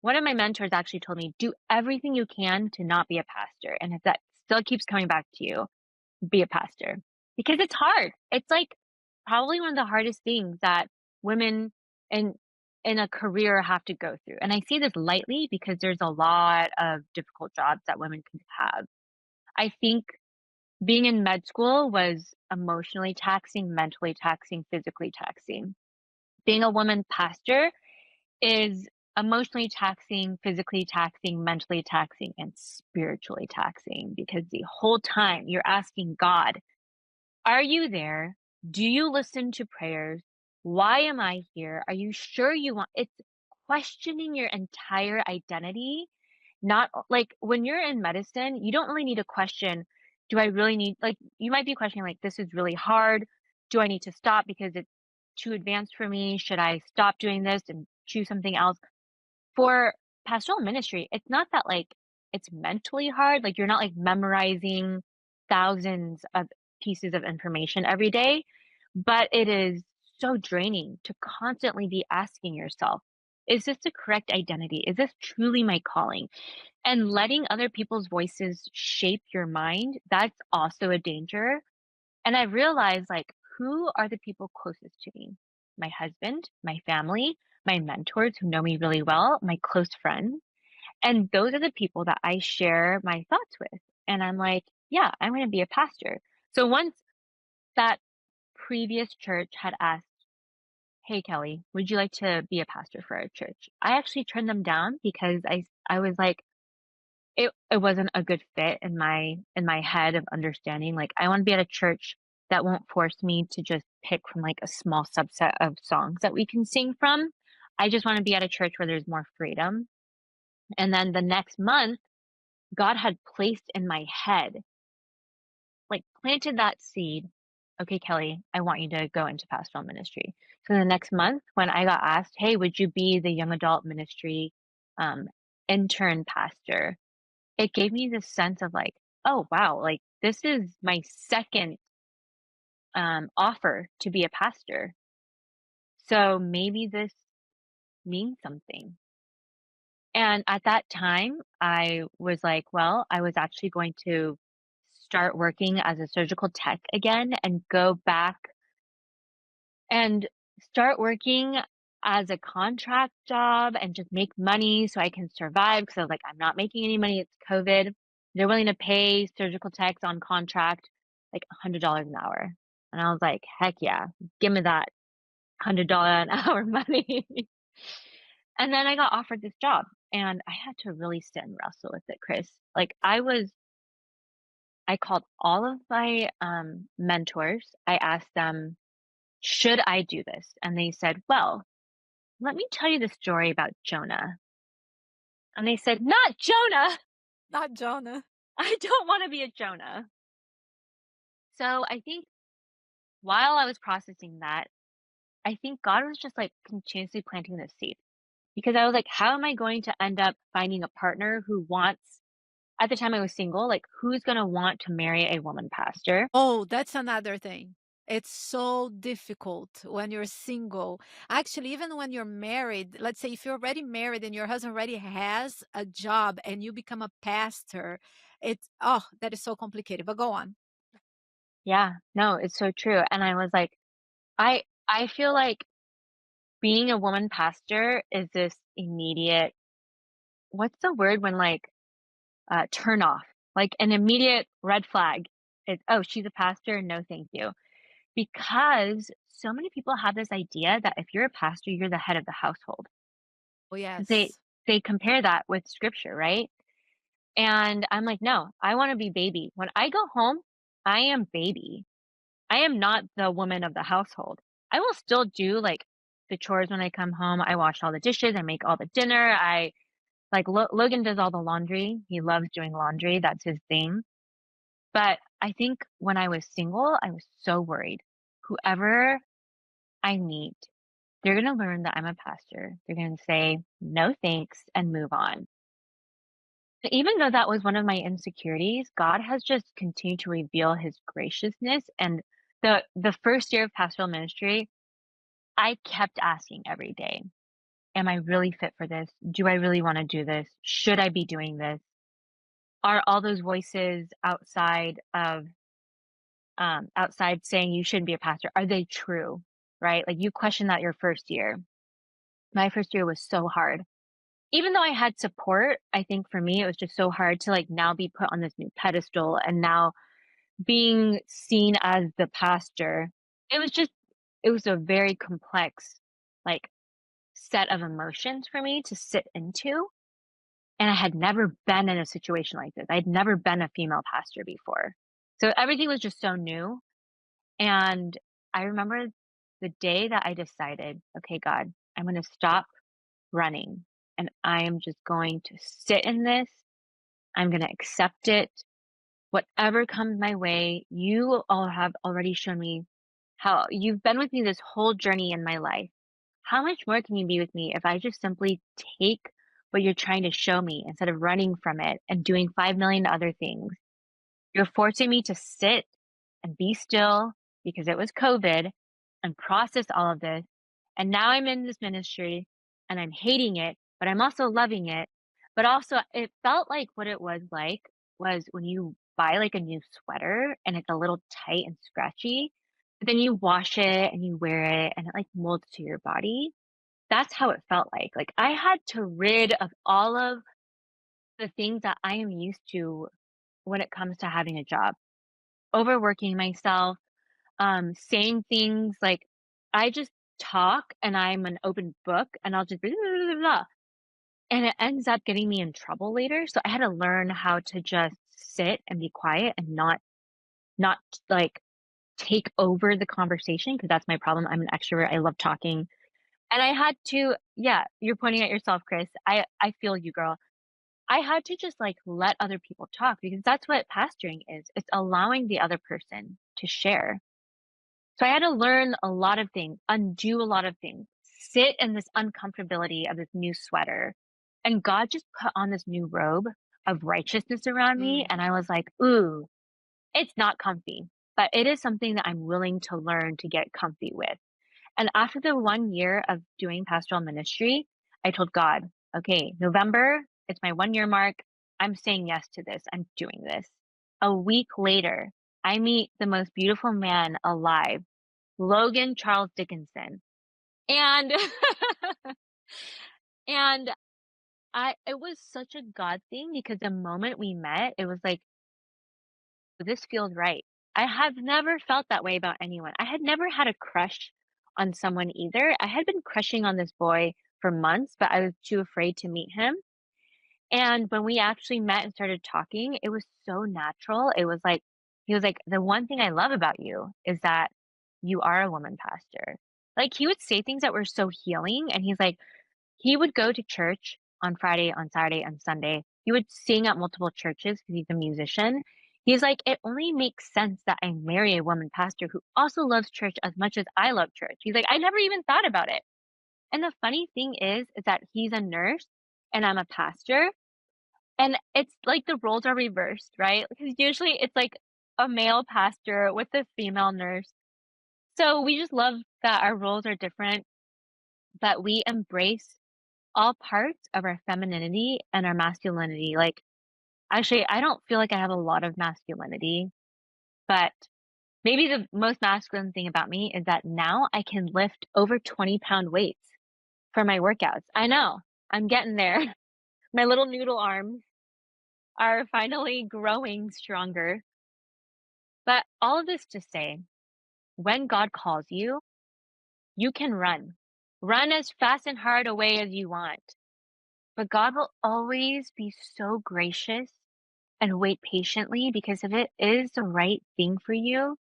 One of my mentors actually told me, do everything you can to not be a pastor. And if that still keeps coming back to you, be a pastor because it's hard. It's like probably one of the hardest things that women in in a career have to go through. And I see this lightly because there's a lot of difficult jobs that women can have. I think being in med school was emotionally taxing, mentally taxing, physically taxing. Being a woman pastor is emotionally taxing, physically taxing, mentally taxing, and spiritually taxing because the whole time you're asking God, are you there? Do you listen to prayers? Why am I here? Are you sure you want it's questioning your entire identity. Not like when you're in medicine, you don't really need to question, do I really need like you might be questioning like this is really hard. Do I need to stop because it's too advanced for me? Should I stop doing this and choose something else? For pastoral ministry, it's not that, like, it's mentally hard, like, you're not, like, memorizing thousands of pieces of information every day, but it is so draining to constantly be asking yourself, "Is this the correct identity? Is this truly my calling?" And letting other people's voices shape your mind, that's also a danger, and I realized, like, who are the people closest to me? My husband, my family, my mentors who know me really well, my close friends. And those are the people that I share my thoughts with. And I'm like, yeah, I'm going to be a pastor. So once that previous church had asked, "Hey, Kelly, would you like to be a pastor for our church?" I actually turned them down because I was like, it wasn't a good fit in my head of understanding, like, I wanna be at a church that won't force me to just pick from, like, a small subset of songs that we can sing from. I just wanna be at a church where there's more freedom, and then the next month, God had placed in my head, like, planted that seed, "Okay, Kelly, I want you to go into pastoral ministry." So the next month, when I got asked, "Hey, would you be the young adult ministry, um, intern pastor?" It gave me this sense of like, "Oh, wow, like, this is my 2nd, offer to be a pastor, so maybe this means something." And at that time, I was like, well, I was actually going to start working as a surgical tech again and go back and start working as a contract job and just make money so I can survive. Because I was like, "I'm not making any money, it's COVID." They're willing to pay surgical techs on contract, like, $100 an hour. And I was like, "Heck yeah, give me that $100 an hour money." And then I got offered this job, and I had to really sit and wrestle with it, Chris. Like, I called all of my, mentors. I asked them, "Should I do this?" And they said, "Well, let me tell you the story about Jonah." And they said, "Not Jonah! Not Jonah. I don't wanna be a Jonah." So I think while I was processing that, I think God was just, like, continuously planting this seed because I was like, "How am I going to end up finding a partner who wants at the time I was single, like, who's gonna want to marry a woman pastor? Oh, that's another thing. It's so difficult when you're single. Actually, even when you're married, let's say if you're already married and your husband already has a job and you become a pastor, it's oh, that is so complicated. But go on. Yeah, no, it's so true, and I was like, I feel like being a woman pastor is this immediate what's the word when, like, turn off, like, an immediate red flag. It's, "Oh, she's a pastor, no thank you." Because so many people have this idea that if you're a pastor, you're the head of the household. Oh, They yes. they compare that with scripture, right? And I'm like, "No, I wanna be baby." When I go home, I am baby. I am not the woman of the household. I will still do, like, the chores when I come home. I wash all the dishes, I make all the dinner, I like, Logan does all the laundry. He loves doing laundry, that's his thing. But I think when I was single, I was so worried. Whoever I meet, they're gonna learn that I'm a pastor. They're gonna say, "No, thanks," and move on. But even though that was one of my insecurities, God has just continued to reveal his graciousness, and the first year of pastoral ministry, I kept asking every day, "Am I really fit for this? Do I really wanna do this? Should I be doing this? Are all those voices outside saying you shouldn't be a pastor, are they true?" Right? Like, you question that your first year. My first year was so hard. Even though I had support, I think for me, it was just so hard to, like, now be put on this new pedestal and now being seen as the pastor. It was just it was a very complex, like, set of emotions for me to sit into, and I had never been in a situation like this. I'd never been a female pastor before. So everything was just so new, and I remember the day that I decided, "Okay, God, I'm gonna stop running, and I am just going to sit in this. I'm gonna accept it. Whatever comes my way, you all have already shown me how you've been with me this whole journey in my life. How much more can you be with me if I just simply take what you're trying to show me instead of running from it and doing 5 million other things? You're forcing me to sit and be still because it was COVID and process all of this. And now I'm in this ministry and I'm hating it, but I'm also loving it. But also, it felt like what it was like was when you buy like a new sweater and it's a little tight and scratchy, but then you wash it and you wear it and it like molds to your body. That's how it felt like. Like I had to rid of all of the things that I am used to when it comes to having a job, overworking myself, saying things like I just talk and I'm an open book and I'll just blah, blah, blah, blah, and it ends up getting me in trouble later. So I had to learn how to just sit and be quiet and not like take over the conversation because that's my problem. I'm an extrovert. I love talking. And I had to, yeah, you're pointing at yourself, Chris. I feel you, girl. I had to just like let other people talk because that's what pastoring is. It's allowing the other person to share. So I had to learn a lot of things, undo a lot of things, sit in this uncomfortability of this new sweater. And God just put on this new robe of righteousness around me. Mm. And I was like, ooh, it's not comfy, but it is something that I'm willing to learn to get comfy with. And after the 1 year of doing pastoral ministry, I told God, okay, November, it's my 1 year mark. I'm saying yes to this. I'm doing this. A week later, I meet the most beautiful man alive, Logan Charles Dickinson. And and I it was such a God thing because the moment we met, it was like, this feels right. I have never felt that way about anyone. I had never had a crush on someone either. I had been crushing on this boy for months, but I was too afraid to meet him. And when we actually met and started talking, it was so natural. It was like, he was like, the one thing I love about you is that you are a woman pastor. Like he would say things that were so healing. And he's like, he would go to church on Friday, on Saturday, and Sunday. He would sing at multiple churches because he's a musician. He's like, it only makes sense that I marry a woman pastor who also loves church as much as I love church. He's like, I never even thought about it. And the funny thing is that he's a nurse and I'm a pastor. And it's like the roles are reversed, right? Because usually it's like a male pastor with a female nurse. So we just love that our roles are different, but we embrace all parts of our femininity and our masculinity. Like, actually, I don't feel like I have a lot of masculinity, but maybe the most masculine thing about me is that now I can lift over 20-pound weights for my workouts. I know, I'm getting there. My little noodle arms are finally growing stronger. But all of this to say, when God calls you, you can run. Run as fast and hard away as you want. But God will always be so gracious and wait patiently because if it is the right thing for you,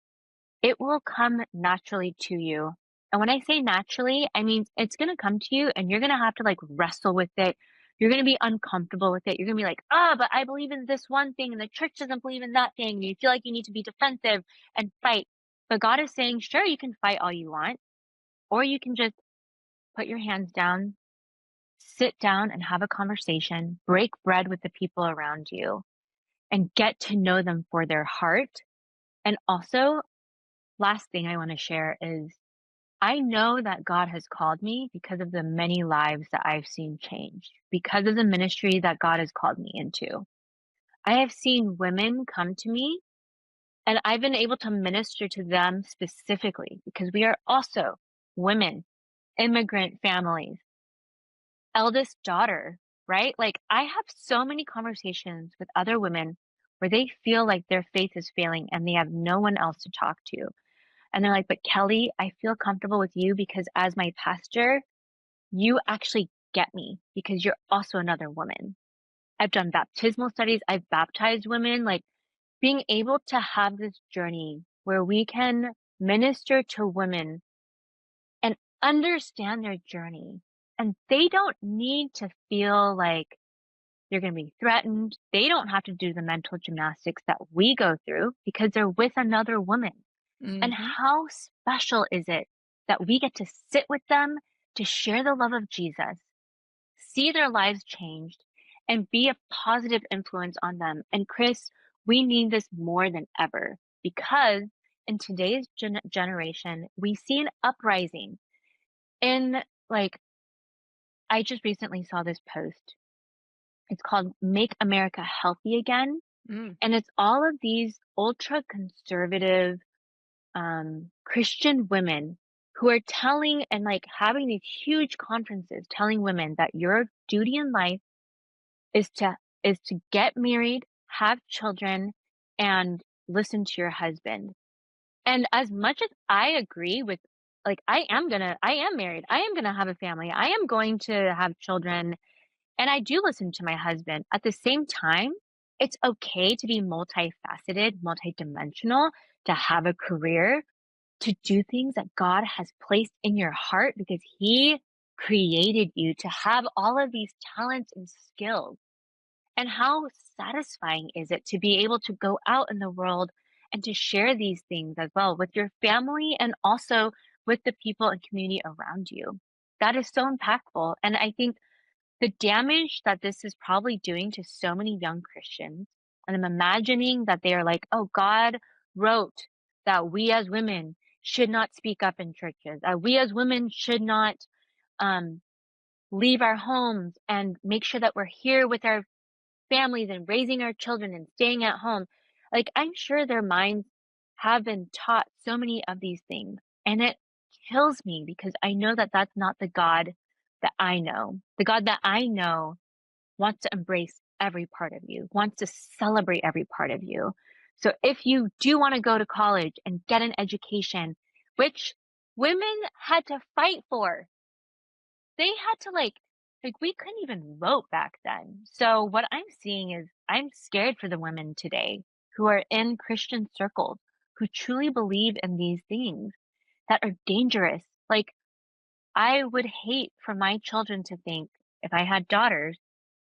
it will come naturally to you. And when I say naturally, I mean it's going to come to you and you're going to have to like wrestle with it. You're going to be uncomfortable with it. You're going to be like, oh, but I believe in this one thing and the church doesn't believe in that thing. You feel like you need to be defensive and fight. But God is saying, sure, you can fight all you want, or you can just put your hands down, sit down and have a conversation, break bread with the people around you, and get to know them for their heart. And also, last thing I want to share is I know that God has called me because of the many lives that I've seen changed, because of the ministry that God has called me into. I have seen women come to me and I've been able to minister to them specifically because we are also women, immigrant families, eldest daughter, right? Like I have so many conversations with other women where they feel like their faith is failing and they have no one else to talk to. And they're like, but Kelly, I feel comfortable with you because as my pastor, you actually get me because you're also another woman. I've done baptismal studies. I've baptized women. Like being able to have this journey where we can minister to women and understand their journey. And they don't need to feel like they're going to be threatened. They don't have to do the mental gymnastics that we go through because they're with another woman. And Mhm. how special is it that we get to sit with them to share the love of Jesus, see their lives changed, and be a positive influence on them. And Chris, we need this more than ever because in today's generation, we see an uprising in like, I just recently saw this post. It's called Make America Healthy Again. Mm. And it's all of these ultra conservative Christian women who are telling and like having these huge conferences telling women that your duty in life is to get married, have children, and listen to your husband. And as much as I agree with like I am married. I am gonna have a family. I am going to have children and I do listen to my husband. At the same time, it's okay to be multifaceted, multidimensional, to have a career, to do things that God has placed in your heart because He created you to have all of these talents and skills. And how satisfying is it to be able to go out in the world and to share these things as well with your family and also with the people and community around you? That is so impactful. And I think the damage that this is probably doing to so many young Christians, and I'm imagining that they are like, oh, God wrote that we as women should not speak up in churches, we as women should not um, leave our homes and make sure that we're here with our families and raising our children and staying at home. Like, I'm sure their minds have been taught so many of these things. And it kills me because I know that that's not the God that I know. The God that I know wants to embrace every part of you, wants to celebrate every part of you. So if you do want to go to college and get an education, which women had to fight for, they had to like we couldn't even vote back then. So what I'm seeing is I'm scared for the women today who are in Christian circles who truly believe in these things that are dangerous. Like I would hate for my children to think if I had daughters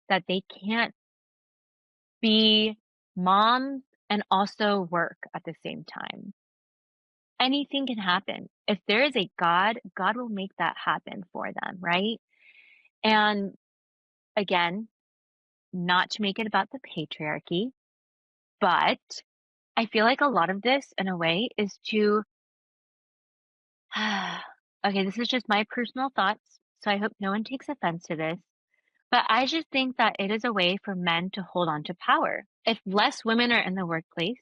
that they can't be moms and also work at the same time. Anything can happen. If there is a God, God will make that happen for them, right? And again, not to make it about the patriarchy, but I feel like a lot of this, in a way, is to okay, this is just my personal thoughts, so I hope no one takes offense to this. But I just think that it is a way for men to hold on to power. If less women are in the workplace,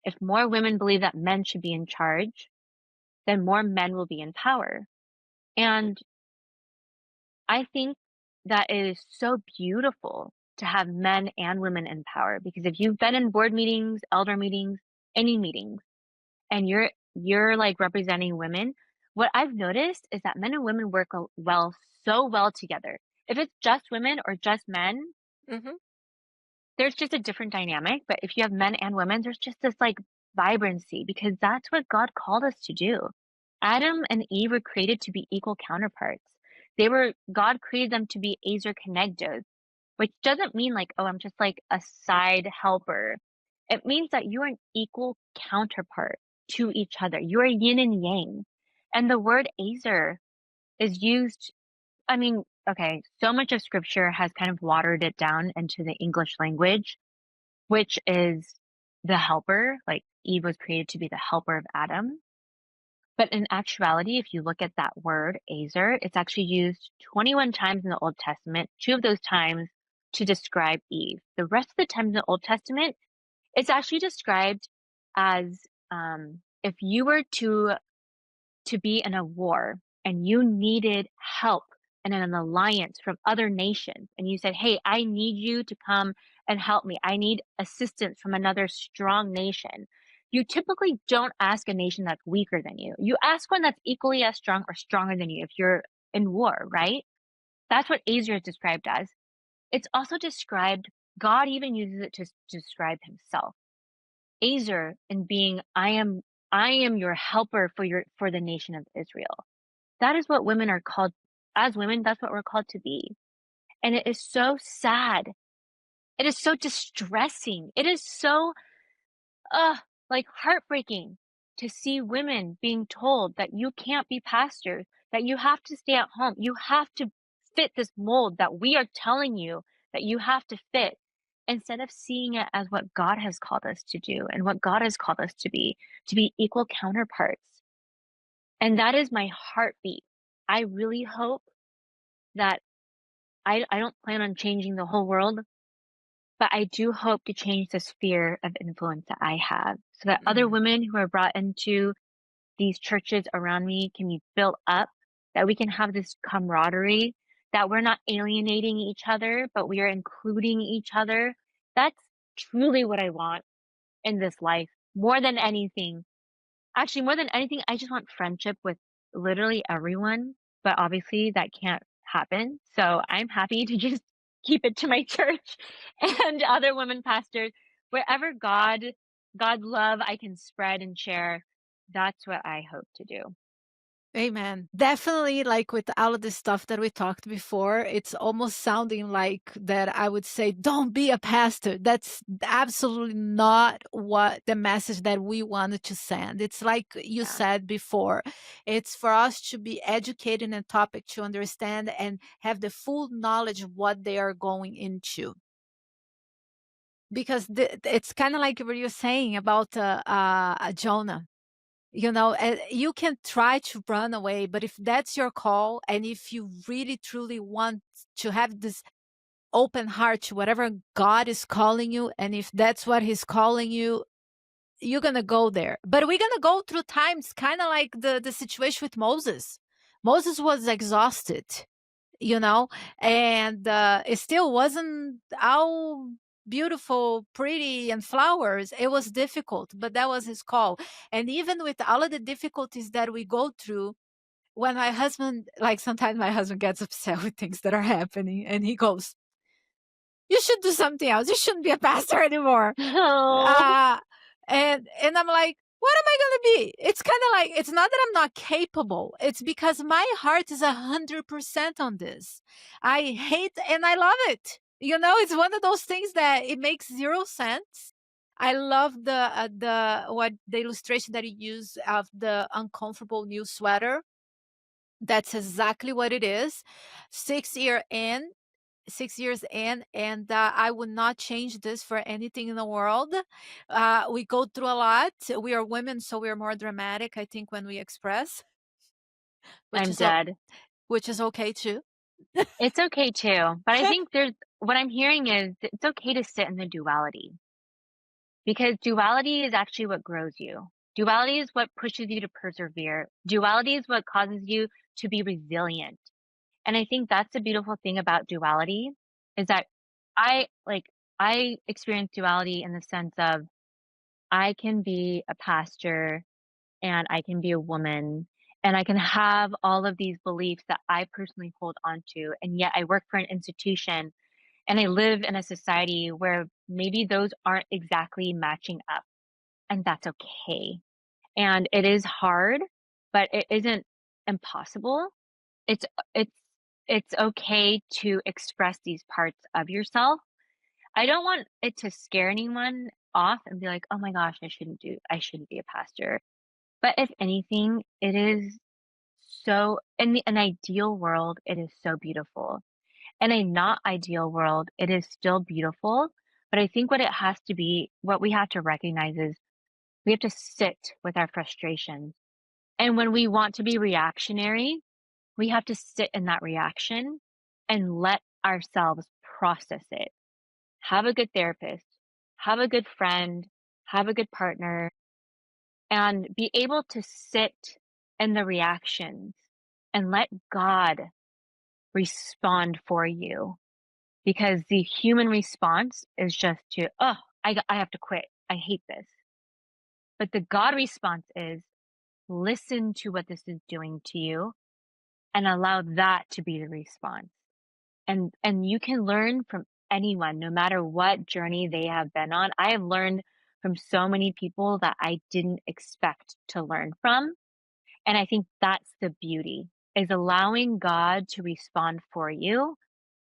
if more women believe that men should be in charge, then more men will be in power. And I think that it is so beautiful to have men and women in power because if you've been in board meetings, elder meetings, any meetings, and you're like representing women, what I've noticed is that men and women work so well together. If it's just women or just men, Mhm. there's just a different dynamic, but if you have men and women, there's just this, like, vibrancy because that's what God called us to do. Adam and Eve were created to be equal counterparts. God created them to be Azer Kenegdos, which doesn't mean like, "Oh, I'm just, like, a side helper." It means that you are an equal counterpart to each other. You are yin and yang, and the word Azer is used I mean, okay, so much of scripture has kind of watered it down into the English language, which is the helper, like Eve was created to be the helper of Adam. But in actuality, if you look at that word, azer, it's actually used 21 times in the Old Testament, two of those times to describe Eve. The rest of the time in the Old Testament, it's actually described as if you were to be in a war and you needed help and an alliance from other nations and you said, "Hey, I need you to come and help me. I need assistance from another strong nation." You typically don't ask a nation that's weaker than you. You ask one that's equally as strong or stronger than you if you're in war, right? That's what Azer is described as. It's also described, God even uses it to describe himself. Azer in being, I am your helper for the nation of Israel. That is what women are called as women, that's what we're called to be. And it is so sad. It is so distressing. It is so, uh, like heartbreaking to see women being told that you can't be pastors, that you have to stay at home. You have to fit this mold that we are telling you that you have to fit instead of seeing it as what God has called us to do and what God has called us to be equal counterparts. And that is my heartbeat. I really hope that I don't plan on changing the whole world, but I do hope to change the sphere of influence that I have so that other Mm. women who are brought into these churches around me can be built up, that we can have this camaraderie, that we're not alienating each other, but we are including each other. That's truly what I want in this life more than anything. Actually, more than anything, I just want friendship with literally everyone, but obviously that can't happen. So I'm happy to just keep it to my church and other women pastors. Wherever God's love I can spread and share, that's what I hope to do. Amen. Definitely, like with all of this stuff that we talked before, it's almost sounding like that I would say, don't be a pastor. That's absolutely not what the message that we wanted to send. It's like you Yeah. said before, it's for us to be educated in a topic to understand and have the full knowledge of what they are going into. Because it's kind of like what you're saying about Jonah. You can try to run away, but if that's your call, and if you really truly want to have this open heart to whatever God is calling you, and if that's what He's calling you, you're gonna go there. But we're gonna go through times kind of like the situation with Moses. Moses was exhausted, you know, and it still wasn't all beautiful, pretty, and flowers. It was difficult, but that was his call. And even with all of the difficulties that we go through, when my husband, like sometimes my husband gets upset with things that are happening, and he goes, "You should do something else. You shouldn't be a pastor anymore." Oh. Uh, and I'm like, what am I gonna be? It's kind of like it's not that I'm not capable. It's because my heart is 100% on this. I hate and I love it. It's one of those things that it makes zero sense. I love the illustration that you use of the uncomfortable new sweater. That's exactly what it is. 6 year in, 6 years in, and I would not change this for anything in the world. We go through a lot. We are women, so we are more dramatic, I think, when we express, which I'm is o- dead. which is okay too. It's okay too, but I think there's what I'm hearing is it's okay to sit in the duality because duality is actually what grows you. Duality is what pushes you to persevere. Duality is what causes you to be resilient. And I think that's the beautiful thing about duality is that I like I experience duality in the sense of I can be a pastor and I can be a woman and I can have all of these beliefs that I personally hold on to. And yet I work for an institution and I live in a society where maybe those aren't exactly matching up. And that's okay. And it is hard, but it isn't impossible. It's it's it's okay to express these parts of yourself. I don't want it to scare anyone off and be like, "Oh my gosh, I shouldn't be a pastor." But if anything, it is so in an ideal world, it is so beautiful. In a not ideal world, it is still beautiful, but I think what we have to recognize is we have to sit with our frustrations. And when we want to be reactionary, we have to sit in that reaction and let ourselves process it. Have a good therapist, have a good friend, have a good partner, and be able to sit in the reactions and let God respond for you. Because the human response is just to, oh, I have to quit. I hate this. But the God response is listen to what this is doing to you and allow that to be the response. And you can learn from anyone, no matter what journey they have been on. I have learned from so many people that I didn't expect to learn from. And I think that's the beauty is allowing God to respond for you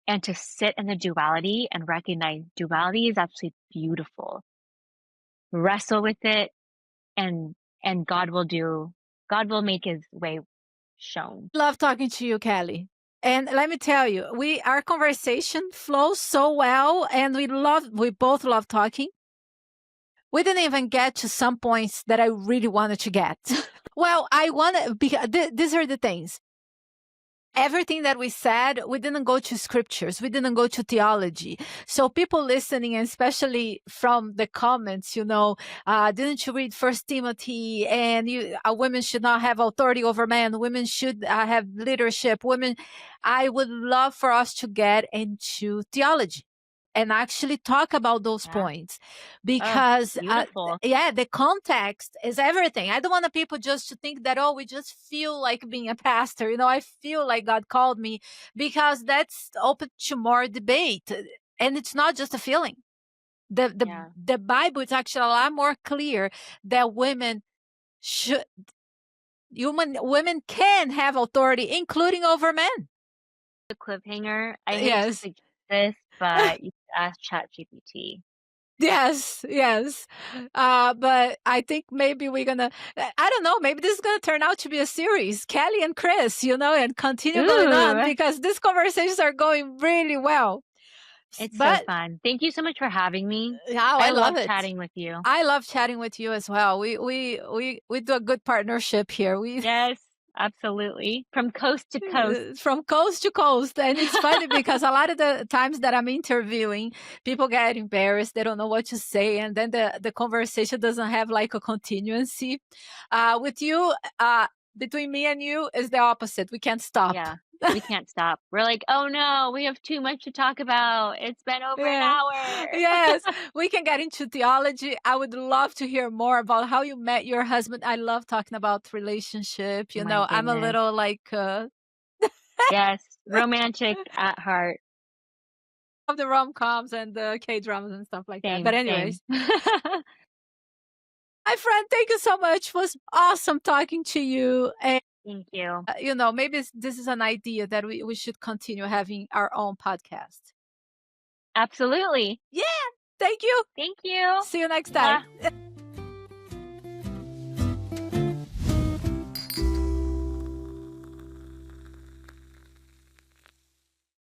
and to sit in the duality and recognize duality is absolutely beautiful. Wrestle with it and and God will make his way shown. Love talking to you, Kelly. And let me tell you, we our conversation flows so well, and we both love talking. We didn't even get to some points that I really wanted to get. Well, I want to, these are the things. Everything that we said, we didn't go to scriptures, we didn't go to theology. So people listening, and especially from the comments, didn't you read First Timothy? And women should not have authority over men. Women should have leadership. Women, I would love for us to get into theology and actually talk about those Yeah. points, Oh, because beautiful. yeah, the context is everything. I don't want the people just to think that, oh, we just feel like being a pastor, I feel like God called me, because that's open to more debate, and it's not just a feeling. Yeah. The Bible is actually a lot more clear that should women can have authority, including over men. The cliffhanger, I hate to Yes. suggest this, but you should ask ChatGPT. Yes, yes. But I think maybe we're gonna, I don't know, maybe this is gonna turn out to be a series, Kelly and Chris, and continue going on, Ooh, because these conversations are going really well. it's so But fun. Thank you so much for having me. how I I love love it. chatting with you. I love chatting with you as well. We do a good partnership here. We Yes, absolutely. From coast to coast. from coast to coast. And it's funny because a lot of the times that I'm interviewing, people get embarrassed. They don't know what to say. And then the conversation doesn't have like a continuancy. With you, between me and you, is the opposite. We can't stop. Yeah, we can't stop. We're like, "Oh no, we have too much to talk about. It's been over an Yeah. hour." Yes, we can get into theology. I would love to hear more about how you met your husband. I love talking about relationship. My I'm a goodness. little like Yes, romantic at heart. of the rom-coms and the K-dramas and stuff like that. But Same, same. anyways, my friend, thank you so much. It was awesome talking to you. And, Thank you. maybe this is an idea that we should continue having our own podcast. Absolutely. Yeah. Thank you. Thank you. See you next Mwah. time.